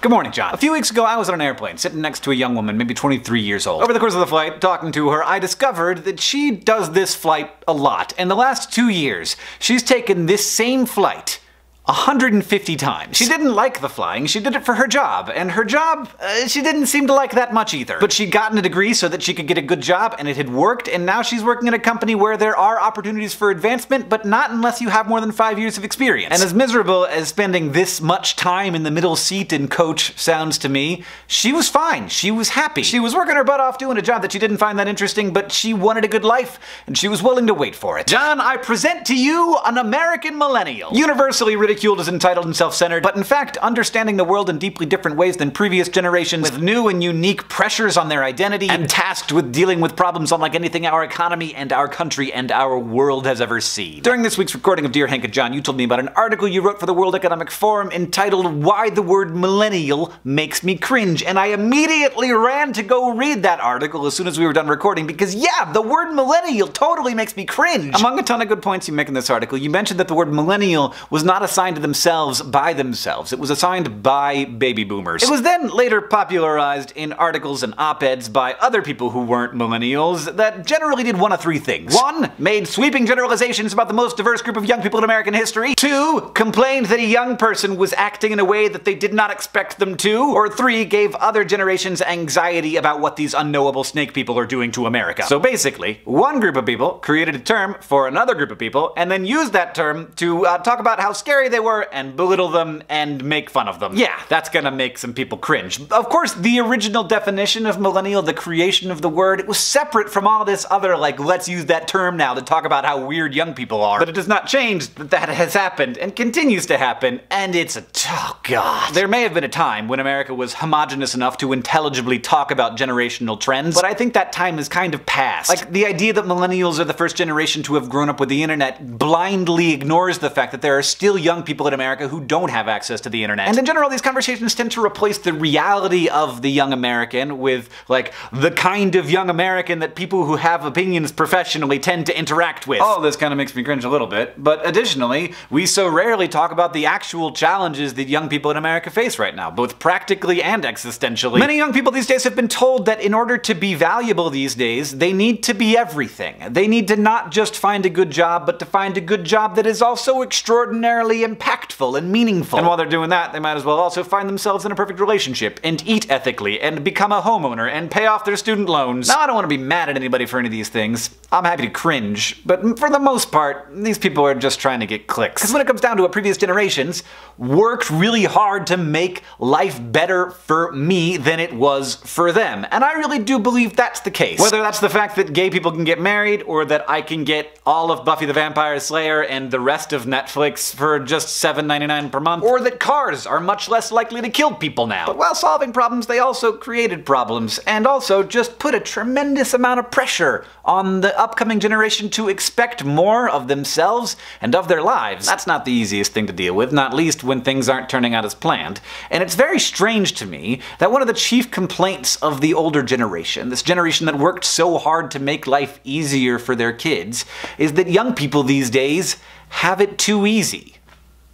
Good morning, John. A few weeks ago, I was on an airplane, sitting next to a young woman, maybe 23 years old. Over the course of the flight, talking to her, I discovered that she does this flight a lot. In the last 2 years, she's taken this same flight 150 times. She didn't like the flying, she did it for her job. And her job, she didn't seem to like that much either. But she'd gotten a degree so that she could get a good job, and it had worked, and now she's working at a company where there are opportunities for advancement, but not unless you have more than 5 years of experience. And as miserable as spending this much time in the middle seat in coach sounds to me, she was fine. She was happy. She was working her butt off doing a job that she didn't find that interesting, but she wanted a good life, and she was willing to wait for it. John, I present to you an American millennial. Universally ridiculed as entitled and self-centered, but in fact understanding the world in deeply different ways than previous generations, with new and unique pressures on their identity, and tasked with dealing with problems unlike anything our economy and our country and our world has ever seen. During this week's recording of Dear Hank and John, you told me about an article you wrote for the World Economic Forum entitled Why the Word Millennial Makes Me Cringe, and I immediately ran to go read that article as soon as we were done recording because yeah, the word millennial totally makes me cringe. Among a ton of good points you make in this article, you mentioned that the word millennial was not assigned to themselves by themselves. It was assigned by baby boomers. It was then later popularized in articles and op-eds by other people who weren't millennials that generally did one of three things. 1. Made sweeping generalizations about the most diverse group of young people in American history. 2. Complained that a young person was acting in a way that they did not expect them to. Or 3. Gave other generations anxiety about what these unknowable snake people are doing to America. So basically, one group of people created a term for another group of people and then used that term to talk about how scary they were and belittle them and make fun of them. Yeah, that's gonna make some people cringe. Of course, the original definition of millennial, the creation of the word, it was separate from all this other, like, let's use that term now to talk about how weird young people are. But it does not change that that has happened and continues to happen, and it's a, oh god. There may have been a time when America was homogenous enough to intelligibly talk about generational trends, but I think that time has kind of passed. Like, the idea that millennials are the first generation to have grown up with the internet blindly ignores the fact that there are still young people in America who don't have access to the internet. And in general, these conversations tend to replace the reality of the young American with, like, the kind of young American that people who have opinions professionally tend to interact with. All this kind of makes me cringe a little bit, but additionally, we so rarely talk about the actual challenges that young people in America face right now, both practically and existentially. Many young people these days have been told that in order to be valuable these days, they need to be everything. They need to not just find a good job, but to find a good job that is also extraordinarily impactful and meaningful. And while they're doing that, they might as well also find themselves in a perfect relationship, and eat ethically, and become a homeowner, and pay off their student loans. Now, I don't want to be mad at anybody for any of these things. I'm happy to cringe, but for the most part, these people are just trying to get clicks. Because when it comes down to it, previous generations worked really hard to make life better for me than it was for them. And I really do believe that's the case. Whether that's the fact that gay people can get married, or that I can get all of Buffy the Vampire Slayer and the rest of Netflix for just $7.99 per month, or that cars are much less likely to kill people now. But while solving problems, they also created problems, and also just put a tremendous amount of pressure on the upcoming generation to expect more of themselves and of their lives. That's not the easiest thing to deal with, not least when things aren't turning out as planned. And it's very strange to me that one of the chief complaints of the older generation, this generation that worked so hard to make life easier for their kids, is that young people these days have it too easy.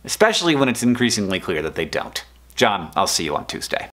Especially when it's increasingly clear that they don't. John, I'll see you on Tuesday.